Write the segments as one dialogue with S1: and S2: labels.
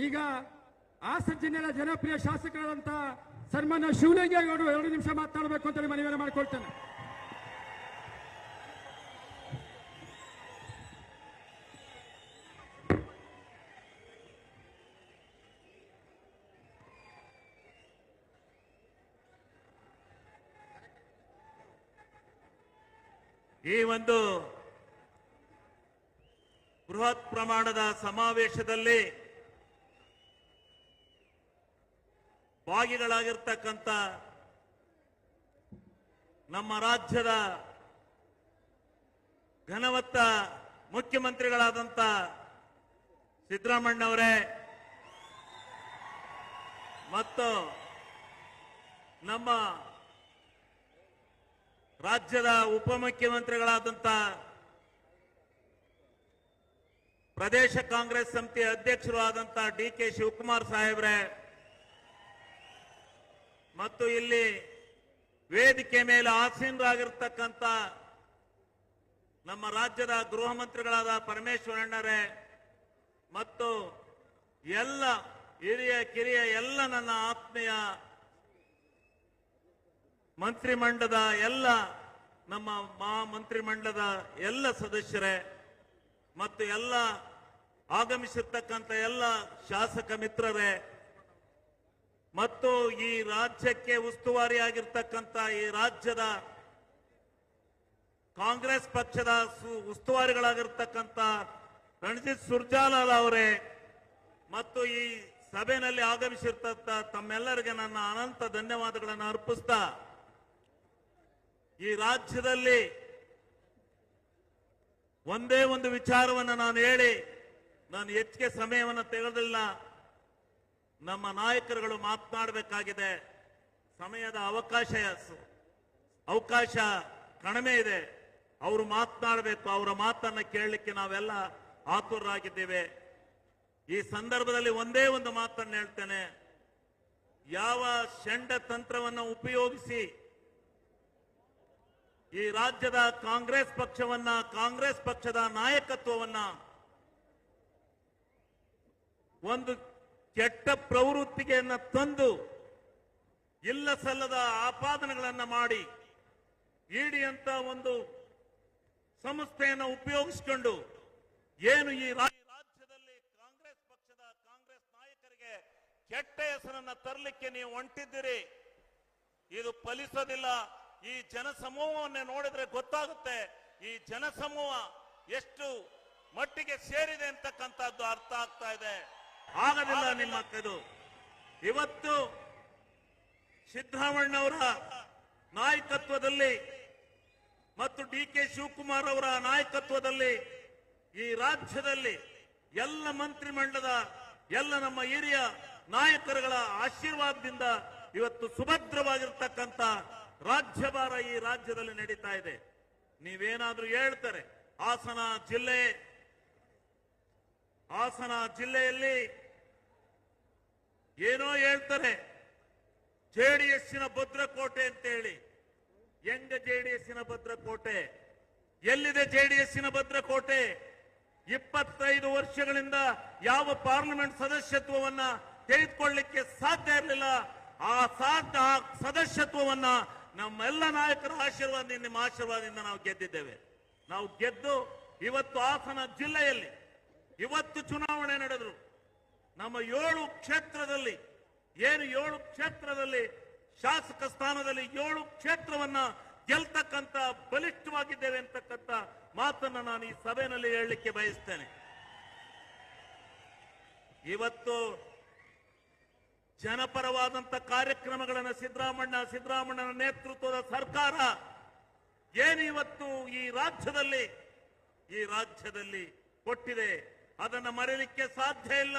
S1: ಈಗ ಹಾಸನ ಜಿಲ್ಲೆಯ ಜನಪ್ರಿಯ ಶಾಸಕರಾದಂತ ಸನ್ಮಾನ್ಯ ಶಿವಲಿಂಗೇಗೌಡರು 2 ನಿಮಿಷ ಮಾತನಾಡಬೇಕು ಅಂತ ಮನವಿ ಮಾಡಿಕೊಳ್ತೇನೆ.
S2: ಈ ಒಂದು ಬೃಹತ್ ಪ್ರಮಾಣದ ಸಮಾವೇಶದಲ್ಲಿ ಭಾಗಿಗಳಾಗಿರ್ತಕ್ಕಂಥ ನಮ್ಮ ರಾಜ್ಯದ ಘನವತ್ತ ಮುಖ್ಯಮಂತ್ರಿಗಳಾದಂಥ ಸಿದ್ದರಾಮಣ್ಣವರೇ ಮತ್ತು ನಮ್ಮ ರಾಜ್ಯದ ಉಪಮುಖ್ಯಮಂತ್ರಿಗಳಾದಂಥ ಪ್ರದೇಶ ಕಾಂಗ್ರೆಸ್ ಸಮಿತಿ ಅಧ್ಯಕ್ಷರು ಆದಂಥ ಡಿ.ಕೆ. ಶಿವಕುಮಾರ್ ಸಾಹೇಬ್ರೆ ಮತ್ತು ಇಲ್ಲಿ ವೇದಿಕೆ ಮೇಲೆ ಆಸೀನರಾಗಿರ್ತಕ್ಕಂಥ ನಮ್ಮ ರಾಜ್ಯದ ಗೃಹ ಮಂತ್ರಿಗಳಾದ ಪರಮೇಶ್ವರಣ್ಣರೇ ಮತ್ತು ಎಲ್ಲ ಹಿರಿಯ ಕಿರಿಯ ಎಲ್ಲ ನನ್ನ ಆತ್ಮೀಯ ಮಂತ್ರಿಮಂಡಲದ ಎಲ್ಲ ನಮ್ಮ ಮಂತ್ರಿಮಂಡಲದ ಎಲ್ಲ ಸದಸ್ಯರೇ ಮತ್ತು ಎಲ್ಲ ಆಗಮಿಸಿರ್ತಕ್ಕಂಥ ಎಲ್ಲ ಶಾಸಕ ಮಿತ್ರರೇ ಮತ್ತು ಈ ರಾಜ್ಯಕ್ಕೆ ಉಸ್ತುವಾರಿಯಾಗಿರ್ತಕ್ಕಂಥ ಈ ರಾಜ್ಯದ ಕಾಂಗ್ರೆಸ್ ಪಕ್ಷದ ಉಸ್ತುವಾರಿಗಳಾಗಿರ್ತಕ್ಕಂಥ ರಣಜಿತ್ ಸುರ್ಜಾಲಾಲ್ ಅವರೇ ಮತ್ತು ಈ ಸಭೆಯಲ್ಲಿ ಆಗಮಿಸಿರ್ತಕ್ಕ ತಮ್ಮೆಲ್ಲರಿಗೆ ನನ್ನ ಅನಂತ ಧನ್ಯವಾದಗಳನ್ನು ಅರ್ಪಿಸ್ತಾ ಈ ರಾಜ್ಯದಲ್ಲಿ ಒಂದೇ ಒಂದು ವಿಚಾರವನ್ನು ನಾನು ಹೇಳಿ ನಾನು ಹೆಚ್ಚಿಗೆ ಸಮಯವನ್ನು ತೆಗೆದಿಲ್ಲ. ನಮ್ಮ ನಾಯಕರುಗಳು ಮಾತನಾಡಬೇಕಾಗಿದೆ. ಸಮಯದ ಅವಕಾಶ ಕಡಿಮೆ ಇದೆ. ಅವರು ಮಾತನಾಡಬೇಕು. ಅವರ ಮಾತನ್ನು ಕೇಳಲಿಕ್ಕೆ ನಾವೆಲ್ಲ ಆತುರರಾಗಿದ್ದೇವೆ. ಈ ಸಂದರ್ಭದಲ್ಲಿ ಒಂದೇ ಒಂದು ಮಾತನ್ನು ಹೇಳ್ತೇನೆ. ಯಾವ ಷಂಡ ತಂತ್ರವನ್ನು ಉಪಯೋಗಿಸಿ ಈ ರಾಜ್ಯದ ಕಾಂಗ್ರೆಸ್ ಪಕ್ಷದ ನಾಯಕತ್ವವನ್ನ ಒಂದು ಕೆಟ್ಟ ಪ್ರವೃತ್ತಿಗೆಯನ್ನ ತಂದು ಇಲ್ಲ ಸಲ್ಲದ ಆಪಾದನೆಗಳನ್ನ ಮಾಡಿ ಇಡಿ ಅಂತ ಒಂದು ಸಂಸ್ಥೆಯನ್ನು ಉಪಯೋಗಿಸಿಕೊಂಡು ಏನು ಈ ರಾಜ್ಯದಲ್ಲಿ ಕಾಂಗ್ರೆಸ್ ನಾಯಕರಿಗೆ ಕೆಟ್ಟ ಹೆಸರನ್ನ ತರಲಿಕ್ಕೆ ನೀವು ಹೊಂಟಿದ್ದೀರಿ. ಇದು ಫಲಿಸೋದಿಲ್ಲ. ಈ ಜನಸಮೂಹವನ್ನೇ ನೋಡಿದ್ರೆ ಗೊತ್ತಾಗುತ್ತೆ ಈ ಜನಸಮೂಹ ಎಷ್ಟು ಮಟ್ಟಿಗೆ ಸೇರಿದೆ ಅಂತಕ್ಕಂಥದ್ದು ಅರ್ಥ ಆಗ್ತಾ ಇದೆ. ಆಗದಿಲ್ಲ ನಿಮ್ಮ ಇದು. ಇವತ್ತು ಸಿದ್ದರಾಮಣ್ಣವರ ನಾಯಕತ್ವದಲ್ಲಿ ಮತ್ತು ಡಿ.ಕೆ. ಶಿವಕುಮಾರ್ ಅವರ ನಾಯಕತ್ವದಲ್ಲಿ ಈ ರಾಜ್ಯದಲ್ಲಿ ಎಲ್ಲ ಮಂತ್ರಿಮಂಡಲದ ಎಲ್ಲ ನಮ್ಮ ಹಿರಿಯ ನಾಯಕರುಗಳ ಆಶೀರ್ವಾದದಿಂದ ಇವತ್ತು ಸುಭದ್ರವಾಗಿರ್ತಕ್ಕಂಥ ರಾಜ್ಯಭಾರ ಈ ರಾಜ್ಯದಲ್ಲಿ ನಡೀತಾ ಇದೆ. ನೀವೇನಾದ್ರೂ ಹೇಳ್ತಾರೆ ಹಾಸನ ಜಿಲ್ಲೆಯಲ್ಲಿ ಏನೋ ಹೇಳ್ತಾರೆ ಜೆಡಿಎಸ್ಸಿನ ಭದ್ರಕೋಟೆ ಅಂತ ಹೇಳಿ. ಹೆಂಗ ಜೆಡಿಎಸ್ಸಿನ ಭದ್ರಕೋಟೆ? ಎಲ್ಲಿದೆ ಜೆಡಿಎಸ್ಸಿನ ಭದ್ರಕೋಟೆ? 25 ವರ್ಷಗಳಿಂದ ಯಾವ ಪಾರ್ಲಿಮೆಂಟ್ ಸದಸ್ಯತ್ವವನ್ನ ತೆಗೆದುಕೊಳ್ಳಲಿಕ್ಕೆ ಸಾಧ್ಯ ಇರಲಿಲ್ಲ. ಆ ಸದಸ್ಯತ್ವವನ್ನ ನಮ್ಮೆಲ್ಲ ನಾಯಕರ ಆಶೀರ್ವಾದದಿಂದ, ನಿಮ್ಮ ಆಶೀರ್ವಾದದಿಂದ ನಾವು ಗೆದ್ದಿದ್ದೇವೆ. ನಾವು ಗೆದ್ದು ಇವತ್ತು ಹಾಸನ ಜಿಲ್ಲೆಯಲ್ಲಿ ಇವತ್ತು ಚುನಾವಣೆ ನಡೆದ್ರು. ನಮ್ಮ 7 ಕ್ಷೇತ್ರದಲ್ಲಿ ಶಾಸಕ ಸ್ಥಾನದಲ್ಲಿ 7 ಕ್ಷೇತ್ರವನ್ನ ಗೆಲ್ತಕ್ಕಂತ ಬಲಿಷ್ಠವಾಗಿದ್ದೇವೆ ಅಂತಕ್ಕಂಥ ಮಾತನ್ನ ನಾನು ಈ ಸಭೆಯಲ್ಲಿ ಹೇಳಲಿಕ್ಕೆ ಬಯಸ್ತೇನೆ. ಇವತ್ತು ಜನಪರವಾದಂತ ಕಾರ್ಯಕ್ರಮಗಳನ್ನು ಸಿದ್ದರಾಮಣ್ಣನ ನೇತೃತ್ವದ ಸರ್ಕಾರ ಏನು ಇವತ್ತು ಈ ರಾಜ್ಯದಲ್ಲಿ ಕೊಟ್ಟಿದೆ ಅದನ್ನ ಮರೆಯಲಿಕ್ಕೆ ಸಾಧ್ಯ ಇಲ್ಲ.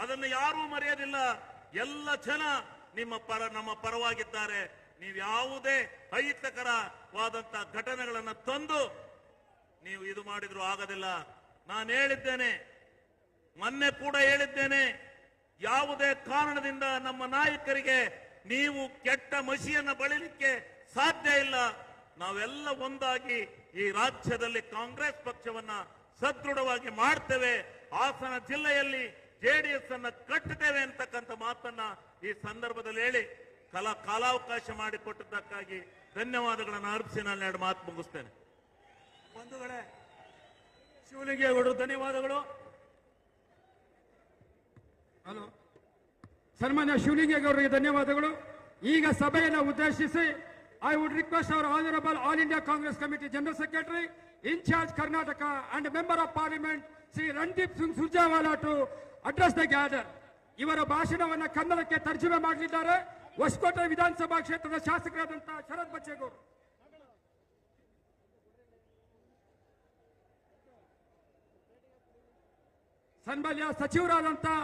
S2: ಅದನ್ನು ಯಾರೂ ಮರೆಯೋದಿಲ್ಲ. ಎಲ್ಲ ಜನ ನಮ್ಮ ಪರವಾಗಿದ್ದಾರೆ. ನೀವು ಯಾವುದೇ ಅಹಿತಕರವಾದಂತ ಘಟನೆಗಳನ್ನು ತಂದು ನೀವು ಇದು ಮಾಡಿದ್ರು ಆಗೋದಿಲ್ಲ. ನಾನು ಹೇಳಿದ್ದೇನೆ, ಮೊನ್ನೆ ಕೂಡ ಹೇಳಿದ್ದೇನೆ, ಯಾವುದೇ ಕಾರಣದಿಂದ ನಮ್ಮ ನಾಯಕರಿಗೆ ನೀವು ಕೆಟ್ಟ ಮಸಿಯನ್ನು ಬಳಿಲಿಕ್ಕೆ ಸಾಧ್ಯ ಇಲ್ಲ. ನಾವೆಲ್ಲ ಒಂದಾಗಿ ಈ ರಾಜ್ಯದಲ್ಲಿ ಕಾಂಗ್ರೆಸ್ ಪಕ್ಷವನ್ನ ಸದೃಢವಾಗಿ ಮಾಡ್ತೇವೆ. ಹಾಸನ ಜಿಲ್ಲೆಯಲ್ಲಿ ಜೆಡಿಎಸ್ ಅನ್ನ ಕಟ್ಟುತ್ತೇವೆ ಅಂತಕ್ಕಂಥ ಮಾತನ್ನ ಈ ಸಂದರ್ಭದಲ್ಲಿ ಹೇಳಿ ಕಾಲಾವಕಾಶ ಮಾಡಿಕೊಟ್ಟದ್ದಕ್ಕಾಗಿ ಧನ್ಯವಾದಗಳನ್ನು ಅರ್ಪಿಸಿ ನಾನು ಎರಡು ಮಾತು ಮುಗಿಸ್ತೇನೆ.
S1: ಬಂಧುಗಳೇ, ಶಿವಲಿಂಗೇಗೌಡರು ಧನ್ಯವಾದಗಳು. ಹಲೋ, ಸನ್ಮಾನ್ಯ ಶಿವಲಿಂಗೇಗೌಡರಿಗೆ ಧನ್ಯವಾದಗಳು. ಈಗ ಸಭೆಯನ್ನು ಉದ್ದೇಶಿಸಿ I would request our honourable all India Congress committee general secretary in charge Karnataka and member of parliament Shri Randeep Singh Surjewala to address the gather. ಇವರ ಭಾಷಣವನ್ನು ಕನ್ನಡಕ್ಕೆ ತರ್ಜುಮೆ ಮಾಡಲಿದ್ದಾರೆ ಹೊಸಕೋಟೆ ವಿಧಾನಸಭಾ ಕ್ಷೇತ್ರದ ಶಾಸಕರಾದಂತಹ ಶರತ್ ಬಚ್ಚೇಗೌಡರು. ಸನ್ಮಾನ್ಯ ಸಚಿವರಾದಂತಹ